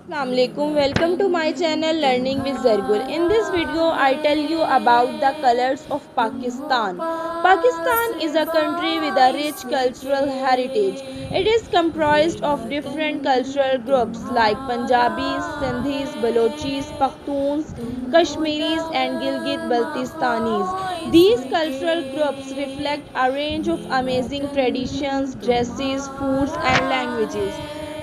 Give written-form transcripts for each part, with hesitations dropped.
Assalamualaikum. Welcome to my channel Learning with Zargur. In this video I tell you about the colors of Pakistan. Pakistan is a country with a rich cultural heritage. It is comprised of different cultural groups like Punjabis, Sindhis, Balochis, Pakhtuns, Kashmiris and Gilgit-Baltistanis. These cultural groups reflect a range of amazing traditions, dresses, foods and languages.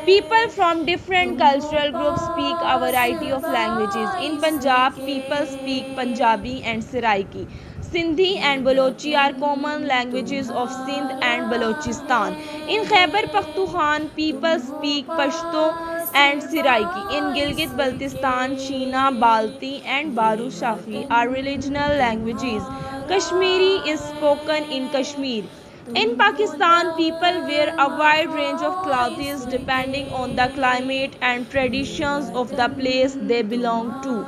People from different cultural groups speak a variety of languages. In Punjab, people speak Punjabi and Saraiki. Sindhi and Balochi are common languages of Sindh and Balochistan. In Khyber Pakhtunkhwa, people speak Pashto and Saraiki. In Gilgit-Baltistan, Sheena, Balti and Baru Shakhi are regional languages. Kashmiri is spoken in Kashmir. In Pakistan, people wear a wide range of clothes depending on the climate and traditions of the place they belong to.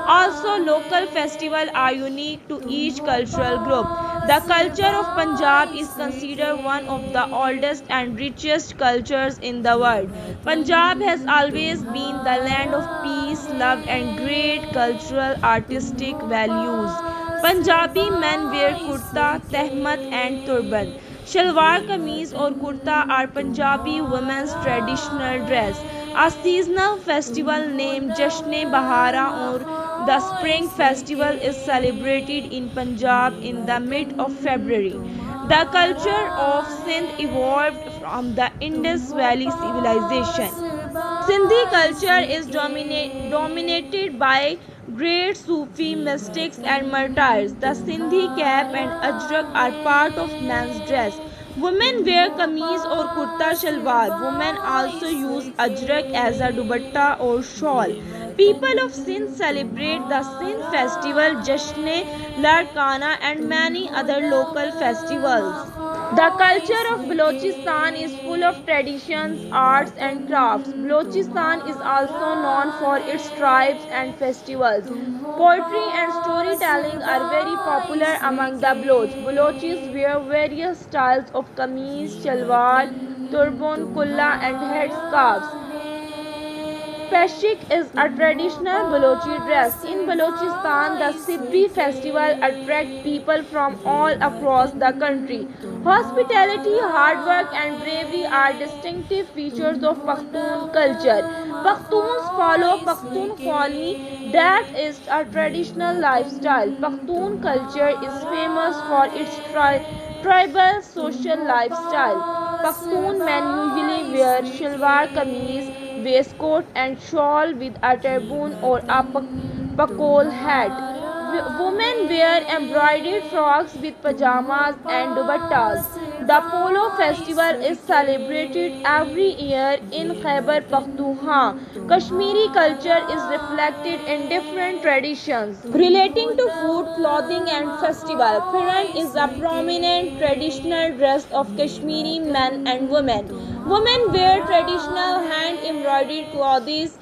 Also, local festivals are unique to each cultural group. The culture of Punjab is considered one of the oldest and richest cultures in the world. Punjab has always been the land of peace, love, and great cultural artistic values. Punjabi men wear kurta, tehmat, and turban. Shalwar kameez or kurta are Punjabi women's traditional dress. A seasonal festival named Jashne Bahara or the Spring Festival is celebrated in Punjab in the mid of February. The culture of Sindh evolved from the Indus Valley civilization. Sindhi culture is dominated by great Sufi mystics and martyrs. The Sindhi cap and ajrak are part of men's dress. Women wear kameez or kurta shalwar. Women also use ajrak as a dupatta or shawl. People of Sindh celebrate the Sindh festival, Jashne Larkana and many other local festivals. The culture of Balochistan is full of traditions, arts, and crafts. Balochistan is also known for its tribes and festivals. Poetry and storytelling are very popular among the Baloch. Balochis wear various styles of kameez, shalwar, turban, kulla, and headscarves. Peshik is a traditional Balochi dress. In Balochistan, the Siddi festival attracts people from all across the country. Hospitality, hard work, and bravery are distinctive features of Pashtun culture. Pashtuns follow Pakhtunkhwali, that is a traditional lifestyle. Pashtun culture is famous for its tribal social lifestyle. Pashtun men usually wear shalwar kameez, waistcoat and shawl with a turban or a pakol hat. Women wear embroidered frocks with pajamas and dupattas. The Polo festival is celebrated every year in Khyber Pakhtunkhwa. Kashmiri culture is reflected in different traditions relating to food, clothing, and festival. Piran is a prominent traditional dress of Kashmiri men and women. Women wear traditional hand embroidered clothes.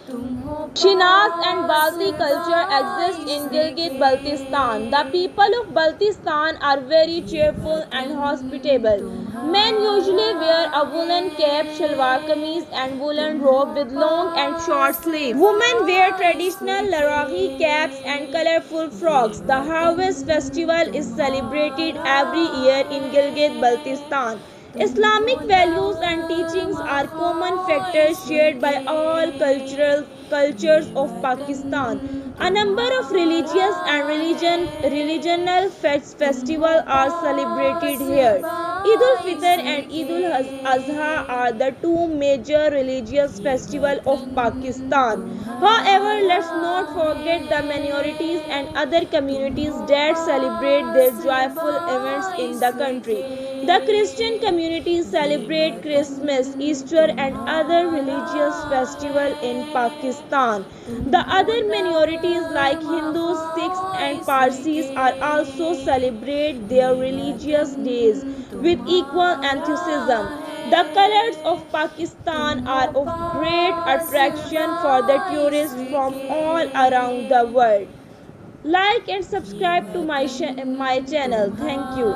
Shinaz and Balti culture exist in Gilgit-Baltistan. The people of Baltistan are very cheerful and hospitable. Men usually wear a woolen cap, shalwar kameez and woolen robe with long and short sleeves. Women wear traditional laragi caps and colorful frocks. The harvest festival is celebrated every year in Gilgit-Baltistan. Islamic values and teachings are common factors shared by all cultures of Pakistan. A number of religious and religional festivals are celebrated here. Eid ul-Fitr and Eid ul-Azha are the two major religious festivals of Pakistan. However, let's not forget the minorities and other communities that celebrate their joyful events in the country. The Christian communities celebrate Christmas, Easter, and other religious festivals in Pakistan. The other minorities like Hindus, Sikhs, and Parsis are also celebrate their religious days with equal enthusiasm. The colors of Pakistan are of great attraction for the tourists from all around the world. Like and subscribe to my channel. Thank you.